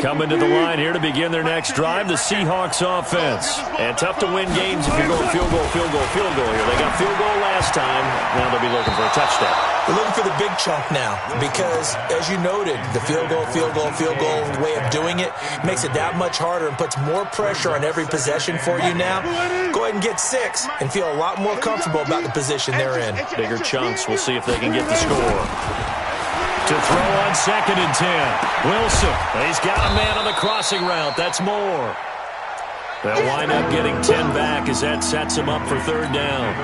Coming to the line here to begin their next drive, the Seahawks offense. And tough to win games if you're going field goal, field goal, field goal here. They got field goal last time. Now they'll be looking for a touchdown. They're looking for the big chunk now because, as you noted, the field goal way of doing it makes it that much harder and puts more pressure on every possession for you now. Go ahead and get 6 and feel a lot more comfortable about the position they're in. Bigger chunks. We'll see if they can get the score. To throw on 2nd and 10. Wilson. He's got a man on the crossing route. That's more. They'll wind up getting 10 back as that sets him up for 3rd down.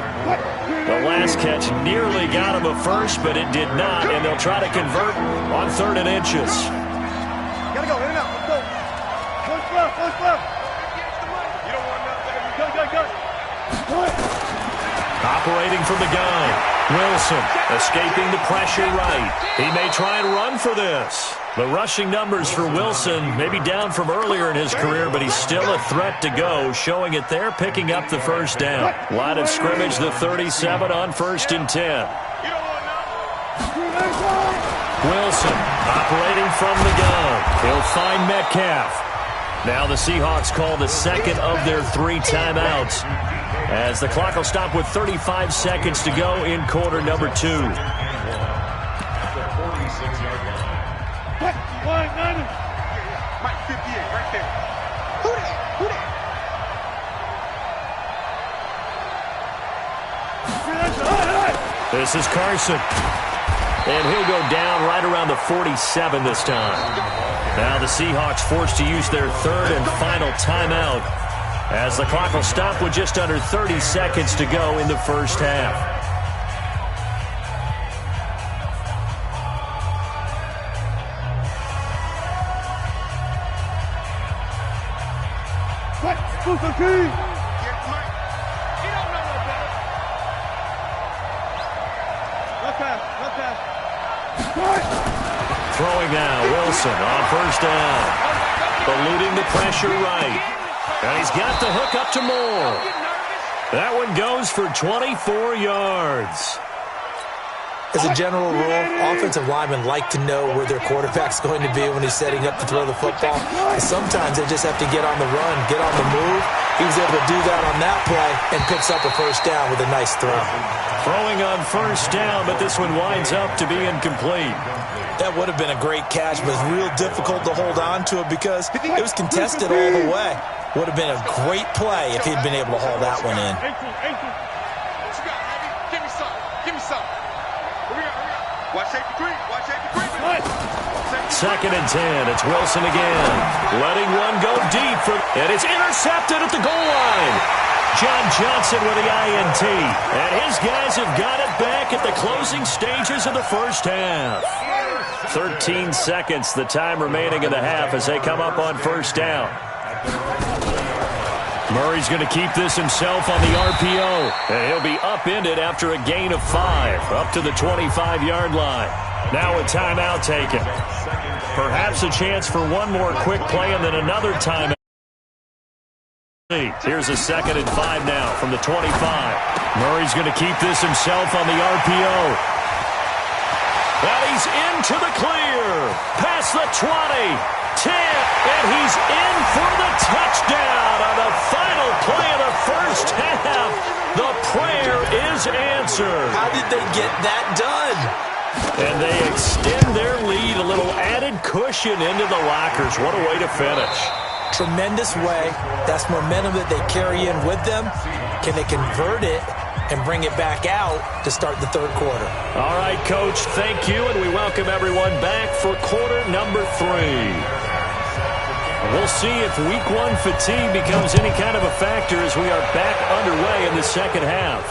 The last catch nearly got him a first, but it did not, and they'll try to convert on 3rd and inches. Gotta go, in and out. Let's go. Close left. You don't want nothing. Go. Operating from the gun. Wilson escaping the pressure right. He may try and run for this. The rushing numbers for Wilson may be down from earlier in his career, but he's still a threat to go, showing it there, picking up the 1st down. Line of scrimmage, the 37 on 1st and 10. Wilson operating from the gun. He'll find Metcalf. Now the Seahawks call the 2nd of their 3 timeouts, as the clock will stop with 35 seconds to go in quarter number 2. This is Carson. And he'll go down right around the 47 this time. Now the Seahawks forced to use their 3rd and final timeout, as the clock will stop with just under 30 seconds to go in the 1st half. Throwing now, Wilson on 1st down. Eluding the pressure right. And he's got the hook up to Moore. That one goes for 24 yards. As a general rule, offensive linemen like to know where their quarterback's going to be when he's setting up to throw the football. And sometimes they just have to get on the run, get on the move. He was able to do that on that play and picks up a 1st down with a nice throw. Throwing on 1st down, but this one winds up to be incomplete. That would have been a great catch, but it's real difficult to hold on to it because it was contested all the way. Would have been a great play if he'd been able to haul that one in. Second and 10. It's Wilson again. Letting one go deep. And it's intercepted at the goal line. John Johnson with the INT. And his guys have got it back at the closing stages of the 1st half. 13 seconds, the time remaining in the half as they come up on 1st down. Murray's going to keep this himself on the RPO. And he'll be upended after a gain of 5, up to the 25-yard line. Now a timeout taken. Perhaps a chance for one more quick play and then another timeout. Here's a 2nd and 5 now from the 25. Murray's going to keep this himself on the RPO. And he's into the clear. Past the 20, 10, and he's in for the touchdown on the final play of the 1st half. The prayer is answered. How did they get that done? And they extend their lead, a little added cushion into the lockers. What a way to finish. Tremendous way. That's momentum that they carry in with them. Can they convert it and bring it back out to start the 3rd quarter? All right, Coach, thank you, and we welcome everyone back for quarter number 3. We'll see if week 1 fatigue becomes any kind of a factor as we are back underway in the 2nd half.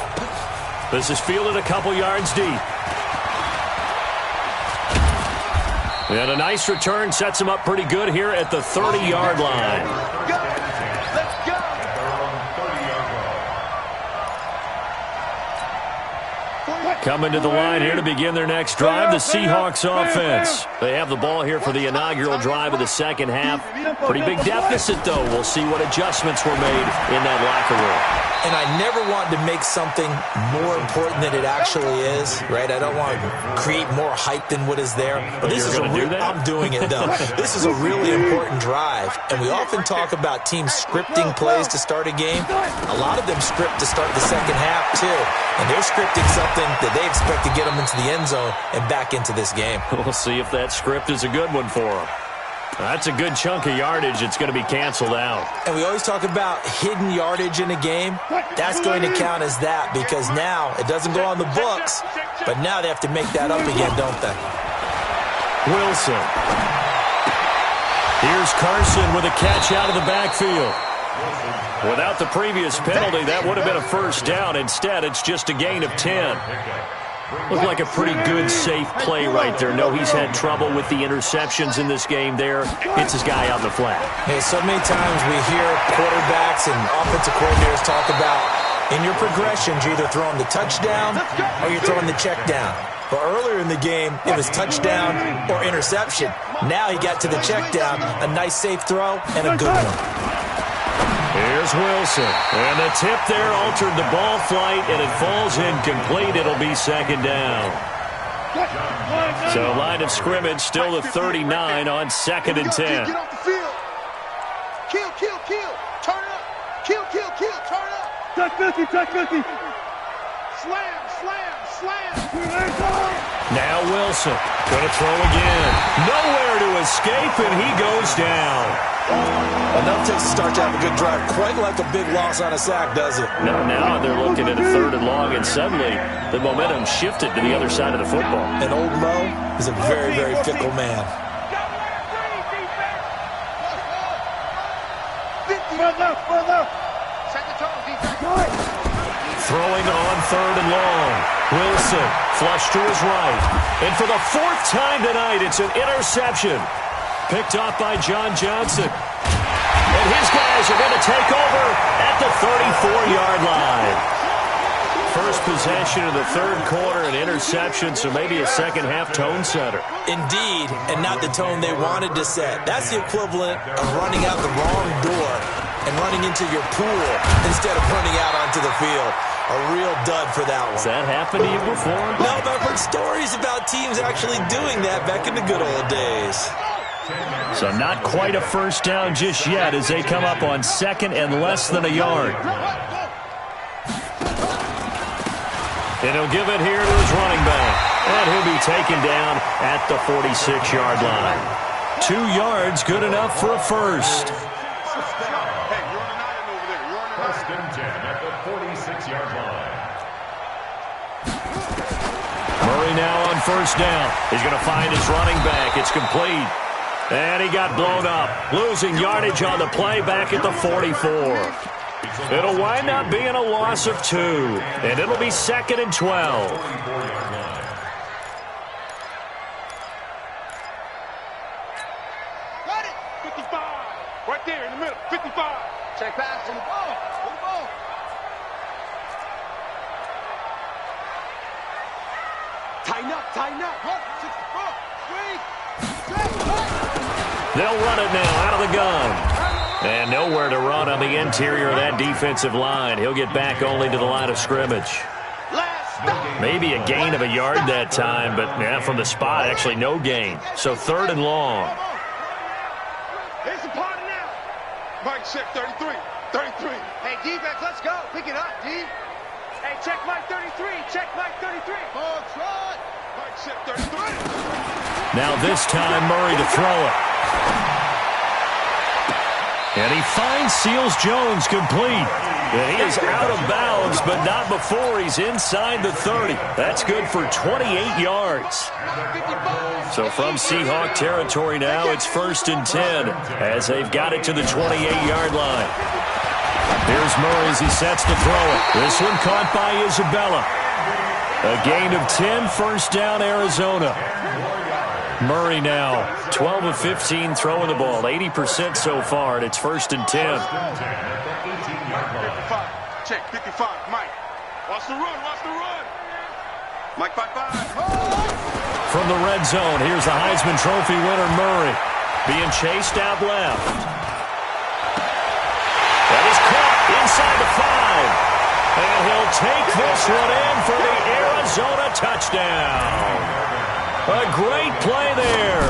This is fielded a couple yards deep. And a nice return sets him up pretty good here at the 30-yard line. Let's go. Coming to the line here to begin their next drive, the Seahawks offense. They have the ball here for the inaugural drive of the 2nd half. Pretty big deficit, though. We'll see what adjustments were made in that locker room. And I never want to make something more important than it actually is, right? I don't want to create more hype than what is there. But this is I'm doing it, though. This is a really important drive. And we often talk about teams scripting plays to start a game. A lot of them script to start the second half, too. And they're scripting something that they expect to get them into the end zone and back into this game. We'll see if that script is a good one for them. That's a good chunk of yardage. It's going to be canceled out. And we always talk about hidden yardage in a game. That's going to count as that because now it doesn't go on the books, but now they have to make that up again, don't they? Wilson. Here's Carson with a catch out of the backfield. Without the previous penalty, that would have been a first down. Instead, it's just a gain of 10. Looked like a pretty good, safe play right there. No, he's had trouble with the interceptions in this game there. Hits his guy out in the flat. Hey, so many times we hear quarterbacks and offensive coordinators talk about in your progressions, you're either throwing the touchdown or you're throwing the check down. But earlier in the game, it was touchdown or interception. Now he got to the check down, a nice safe throw, and a good one. Here's Wilson. And the tip there altered the ball flight, and it falls incomplete. It'll be second down. So line of scrimmage still at 39 on second and 10. Get off the field. Kill, kill, kill. Turn up. Kill, kill, kill. Turn up. Touch 50, touch 50. Slam, slam, slam. Now Wilson going to throw again. Nowhere to escape, and he goes down. Enough takes to start to have a good drive. Quite like a big loss on a sack, does it? No, now they're looking at a third and long, and suddenly the momentum shifted to the other side of the football. And old Mo is a very, very fickle man. Throwing on third and long. Wilson flush to his right. And for the fourth time tonight, it's an interception. Picked off by John Johnson. And his guys are going to take over at the 34-yard line. First possession of the third quarter, an interception, so maybe a second-half tone setter. Indeed, and not the tone they wanted to set. That's the equivalent of running out the wrong door and running into your pool instead of running out onto the field. A real dud for that one. Has that happened to you before? No, but I've heard stories about teams actually doing that back in the good old days. So not quite a first down just yet as they come up on second and less than a yard. And he'll give it here to his running back. And he'll be taken down at the 46-yard line. 2 yards, good enough for a first. First and 10 at the 46-yard line. Murray now on first down. He's going to find his running back. It's complete. And he got blown up, losing yardage on the play back at the 44. It'll wind up being a loss of 2, and it'll be second and 12. Got it. 55. Right there in the middle. 55. Check pass on the ball. On the ball. Tighten up, tighten up. 64. They'll run it now out of the gun. And nowhere to run on the interior of that defensive line. He'll get back only to the line of scrimmage. Maybe a gain of a yard that time, but yeah, from the spot, actually no gain. So third and long. Here's the party now. Mike, check 33. 33. Hey, defense, let's go. Pick it up, D. Hey, check Mike 33. Check Mike 33. Oh, try. Mike, check 33. Now this time, Murray to throw it. And he finds Seals-Jones complete. And he is out of bounds, but not before he's inside the 30. That's good for 28 yards. So from Seahawk territory now, it's first and 10 as they've got it to the 28-yard line. Here's Murray as he sets to throw it. This one caught by Isabella. A gain of 10, first down, Arizona. Murray now, 12 of 15 throwing the ball, 80% so far, and it's first and 10. 55. Check, 55. Mike. Watch the run, watch the run. Mike, 5-5. From the red zone, here's the Heisman Trophy winner, Murray, being chased out left. That is caught inside the 5. take this one in for the Arizona touchdown. A great play there.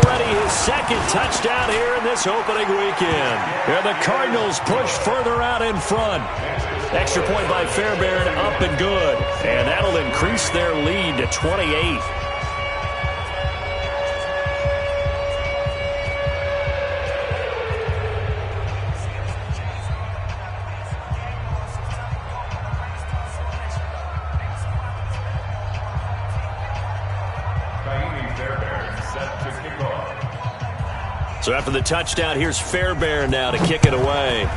Already his second touchdown here in this opening weekend. And the Cardinals push further out in front. Extra point by Fairbairn, up and good. And that'll increase their lead to 28. So after the touchdown, here's Fairbairn now to kick it away.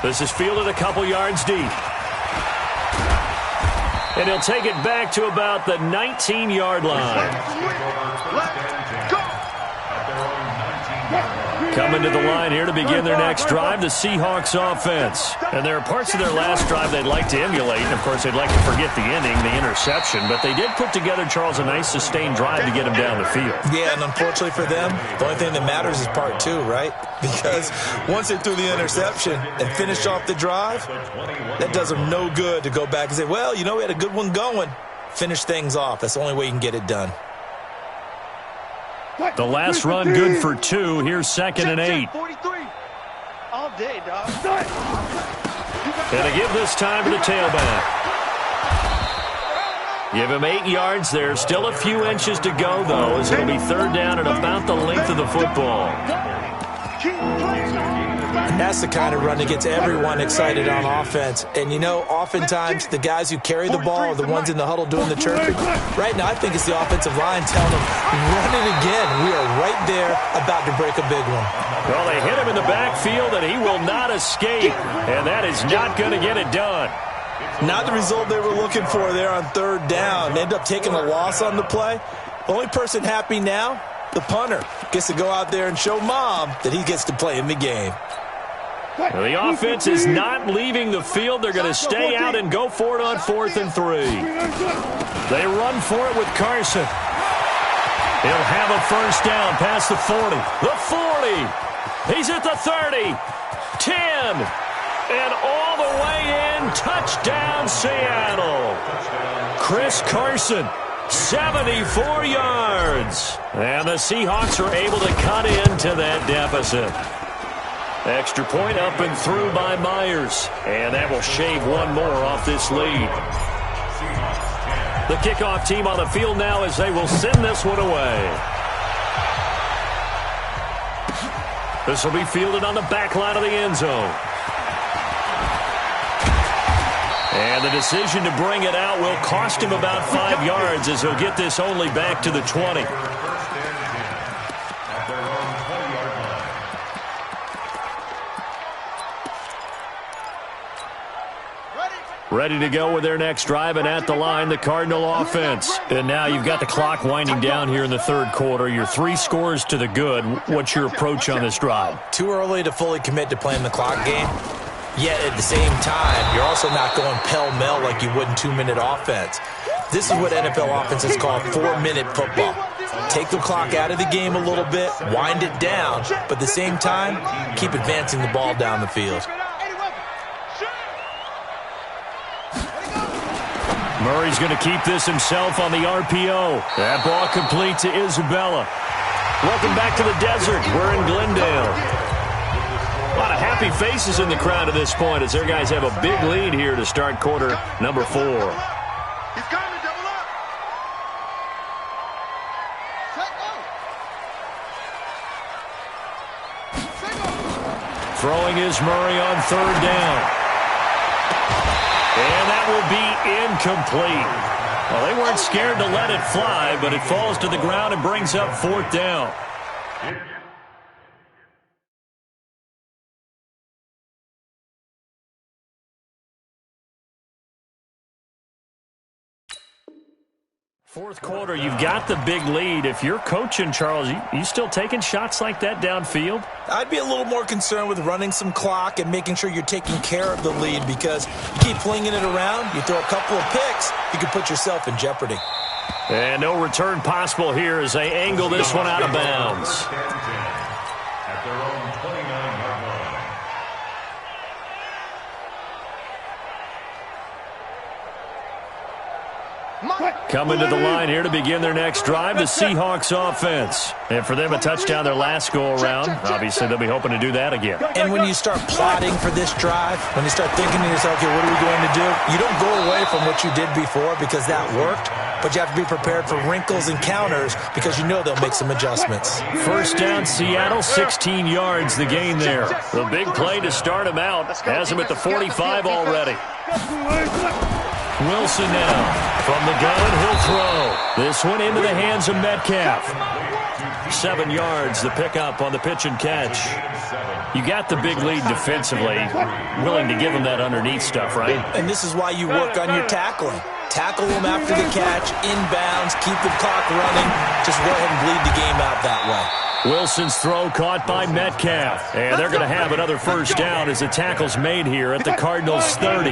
This is fielded a couple yards deep. And he'll take it back to about the 19-yard line. Coming to the line here to begin their next drive, the Seahawks offense. And there are parts of their last drive they'd like to emulate. And, of course, they'd like to forget the ending, the interception. But they did put together, Charles, a nice sustained drive to get him down the field. Yeah, and unfortunately for them, the only thing that matters is part two, right? Because once they threw the interception and finished off the drive, that does them no good to go back and say, well, you know, we had a good one going. Finish things off. That's the only way you can get it done. The last run good for 2. Here's 2nd and 8. 43. All day, dog. And to give this time to the tailback. Give him 8 yards there. Still a few inches to go, though, as it'll be 3rd down and about the length of the football. And that's the kind of run that gets everyone excited on offense. And, you know, oftentimes the guys who carry the ball are the ones in the huddle doing the chirping. Right now, I think it's the offensive line telling them, run it again. We are right there about to break a big one. Well, they hit him in the backfield, and he will not escape. And that is not going to get it done. Not the result they were looking for there on 3rd down. They end up taking a loss on the play. The only person happy now, the punter, gets to go out there and show Mom that he gets to play in the game. Well, the offense is not leaving the field. They're going to stay out and go for it on 4th and 3. They run for it with Carson. He'll have a first down past the 40. The 40. He's at the 30. 10. And all the way in. Touchdown, Seattle. Chris Carson, 74 yards. And the Seahawks are able to cut into that deficit. Extra point up and through by Myers. And that will shave one more off this lead. The kickoff team on the field now as they will send this one away. This will be fielded on the back line of the end zone. And the decision to bring it out will cost him about 5 yards as he'll get this only back to the 20. Ready to go with their next drive, and at the line, the Cardinal offense. And now you've got the clock winding down here in the 3rd quarter. Your 3 scores to the good. What's your approach on this drive? Too early to fully commit to playing the clock game. Yet at the same time, you're also not going pell-mell like you would in 2-minute offense. This is what NFL offenses call 4-minute football. Take the clock out of the game a little bit, wind it down, but at the same time, keep advancing the ball down the field. Murray's going to keep this himself on the RPO. That ball complete to Isabella. Welcome back to the desert. We're in Glendale. A lot of happy faces in the crowd at this point as their guys have a big lead here to start quarter number 4. He's coming, double up. Throwing is Murray on 3rd down. And that will be incomplete. Well, they weren't scared to let it fly, but it falls to the ground and brings up 4th down. Fourth quarter, you've got the big lead. If you're coaching, Charles, you still taking shots like that downfield? I'd be a little more concerned with running some clock and making sure you're taking care of the lead, because you keep flinging it around, you throw a couple of picks, you can put yourself in jeopardy. And no return possible here as they angle this one out of bounds. Coming to the line here to begin their next drive, the Seahawks offense. And for them, a touchdown their last go-around. Obviously, they'll be hoping to do that again. And when you start plotting for this drive, when you start thinking to yourself, okay, what are we going to do? You don't go away from what you did before because that worked, but you have to be prepared for wrinkles and counters because you know they'll make some adjustments. First down, Seattle, 16 yards the gain there. The big play to start him out. Has him at the 45 already. Wilson now from the gun. He'll throw. This one into the hands of Metcalf. 7 yards, the pickup on the pitch and catch. You got the big lead defensively. Willing to give him that underneath stuff, right? And this is why you work on your tackling. Tackle them after the catch, inbounds, keep the clock running. Just go ahead and bleed the game out that way. Wilson's throw caught by Metcalf. And they're going to have another first down as the tackle's made here at the Cardinals' 30.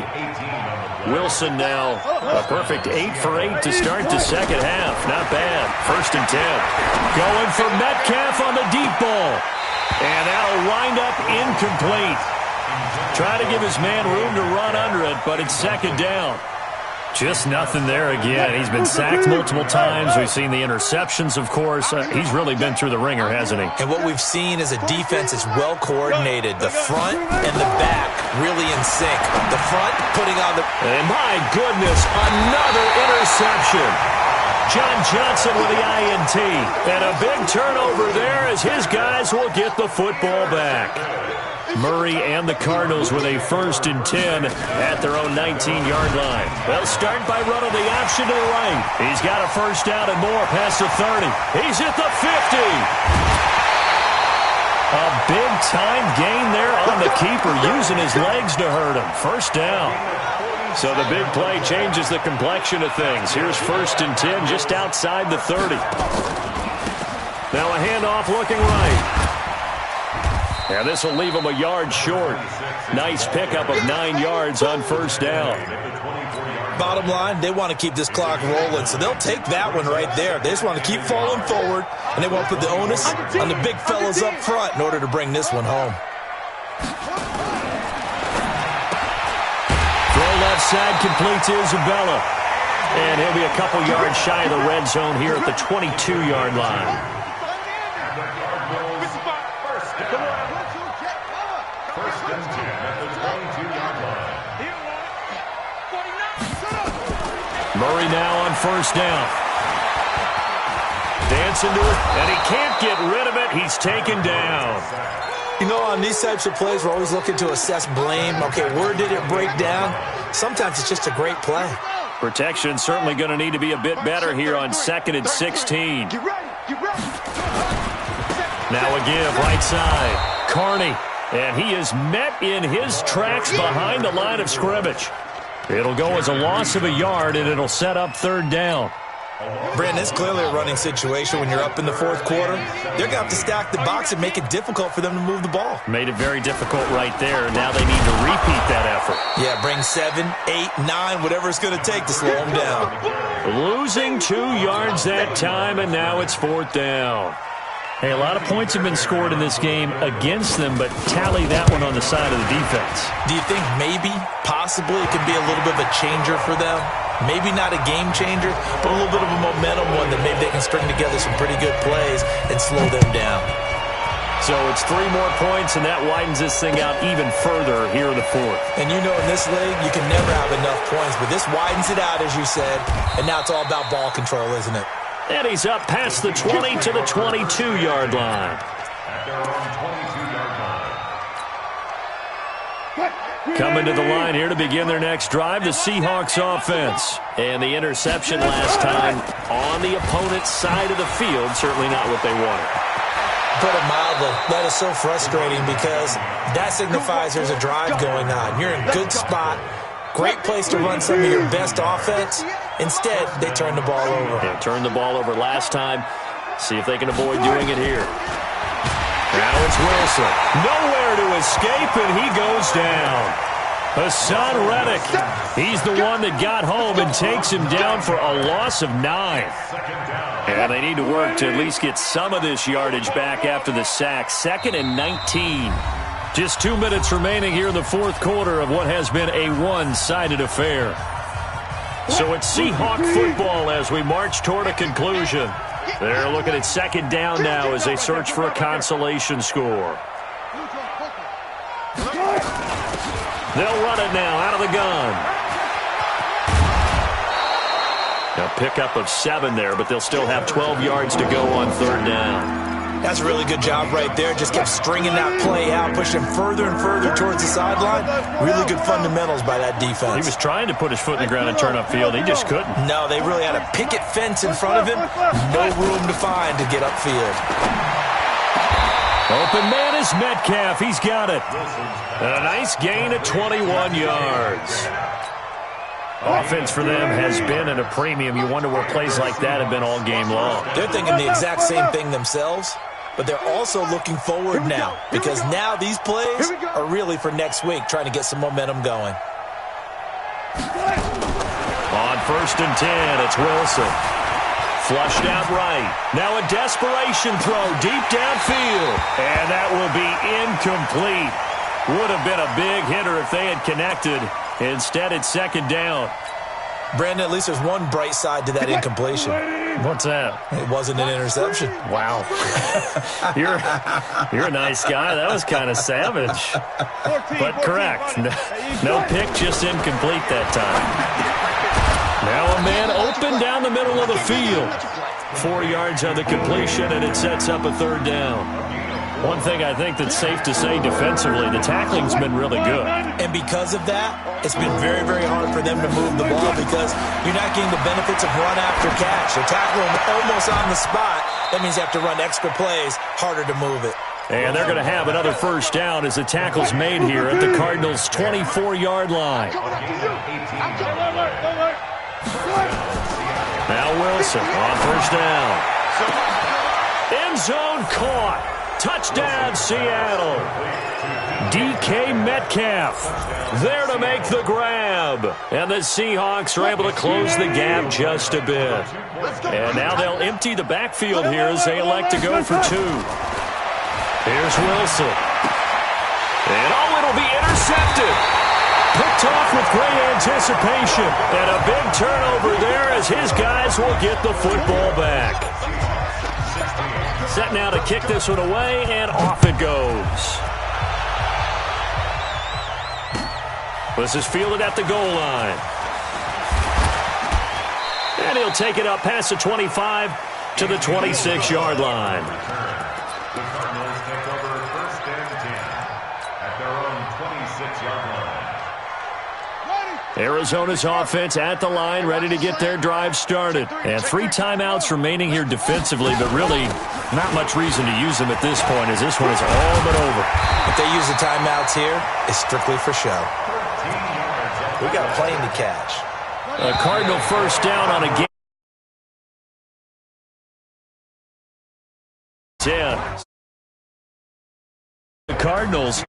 Wilson now a perfect 8 for 8 to start the second half. Not bad. First and 10. Going for Metcalf on the deep ball. And that'll wind up incomplete. Try to give his man room to run under it, but it's second down. Just nothing there again. He's been sacked multiple times. We've seen the interceptions, of course. He's really been through the ringer, hasn't he? And what we've seen is a defense that's well coordinated. The front and the back really in sync. The front putting on the... And my goodness, another interception. John Johnson with the INT. And a big turnover there as his guys will get the football back. Murray and the Cardinals with a first and 10 at their own 19-yard line. They'll start by running the option to the right. He's got a first down and more past the 30. He's at the 50. A big-time gain there on the keeper, using his legs to hurt him. First down. So the big play changes the complexion of things. Here's first and 10 just outside the 30. Now a handoff looking right. And this will leave him a yard short. Nice pickup of 9 yards on first down. Bottom line, they want to keep this clock rolling, so they'll take that one right there. They just want to keep falling forward, and they won't put the onus on the big fellas up front in order to bring this one home. Throw left side, complete to Isabella. And he'll be a couple yards shy of the red zone here at the 22-yard line. Murray now on first down. Dancing to it, and he can't get rid of it. He's taken down. You know, on these types of plays, we're always looking to assess blame. Okay, where did it break down? Sometimes it's just a great play. Protection certainly going to need to be a bit better here on 2nd and 16. Now a give, right side. Carney, and he is met in his tracks behind the line of scrimmage. It'll go as a loss of a yard, and it'll set up third down. Brandon, it's clearly a running situation when you're up in the fourth quarter. They're going to have to stack the box and make it difficult for them to move the ball. Made it very difficult right there. Now they need to repeat that effort. Yeah, bring 7, 8, 9, whatever it's going to take to slow them down. Losing 2 yards that time, and now it's fourth down. Hey, a lot of points have been scored in this game against them, but tally that one on the side of the defense. Do you think maybe, possibly, it could be a little bit of a changer for them? Maybe not a game changer, but a little bit of a momentum one that maybe they can string together some pretty good plays and slow them down. So it's 3 more points, and that widens this thing out even further here in the fourth. And you know in this league, you can never have enough points, but this widens it out, as you said, and now it's all about ball control, isn't it? And he's up past the 20 to the 22-yard line. Coming to the line here to begin their next drive, the Seahawks offense. And the interception last time on the opponent's side of the field, certainly not what they wanted. Put it mildly, that is so frustrating because that signifies there's a drive going on. You're in a good spot, great place to run some of your best offense. Instead, they turn the ball over. Yeah, turned the ball over last time. See if they can avoid doing it here. Now it's Wilson. Nowhere to escape, and he goes down. Hassan Reddick. He's the one that got home and takes him down for a loss of 9. And they need to work to at least get some of this yardage back after the sack. 2nd and 19. Just 2 minutes remaining here in the fourth quarter of what has been a one-sided affair. So it's Seahawk football as we march toward a conclusion. They're looking at second down now as they search for a consolation score. They'll run it now out of the gun. A pickup of 7 there, but they'll still have 12 yards to go on third down. That's a really good job right there. Just kept stringing that play out, pushing him further and further towards the sideline. Really good fundamentals by that defense. He was trying to put his foot in the ground and turn upfield. He just couldn't. No, they really had a picket fence in front of him. No room to find to get upfield. Open man is Metcalf. He's got it. And a nice gain of 21 yards. Offense for them has been at a premium. You wonder where plays like that have been all game long. They're thinking the exact same thing themselves, but they're also looking forward now because now these plays are really for next week, trying to get some momentum going. On 1st and 10, it's Wilson. Flushed out right. Now a desperation throw deep downfield. And that will be incomplete. Would have been a big hitter if they had connected. Instead, it's second down. Brandon, at least there's one bright side to that incompletion. What's that? It wasn't an interception. Wow. You're a nice guy. That was kind of savage. But correct. No pick, just incomplete that time. Now a man open down the middle of the field. 4 yards on the completion, and it sets up a third down. One thing I think that's safe to say defensively, the tackling's been really good. And because of that, it's been very, very hard for them to move the ball because you're not getting the benefits of run after catch. They're tackling almost on the spot. That means you have to run extra plays, harder to move it. And they're going to have another first down as the tackle's made here at the Cardinals' 24-yard line. Now Wilson on first down. End zone caught. Touchdown, Seattle. DK Metcalf there to make the grab. And the Seahawks are able to close the gap just a bit. And now they'll empty the backfield here as they elect to go for 2. Here's Wilson. And it'll be intercepted. Picked off with great anticipation. And a big turnover there as his guys will get the football back. Set now to kick this one away, and off it goes. This is fielded at the goal line. And he'll take it up past the 25 to the 26-yard line. The Cardinals take over 1st and 10 at their own 26-yard line. Arizona's offense at the line, ready to get their drive started. And 3 timeouts remaining here defensively, but really not much reason to use them at this point as this one is all but over. If they use the timeouts here, it's strictly for show. We got a plane to catch. A Cardinal first down on a game. 10. The Cardinals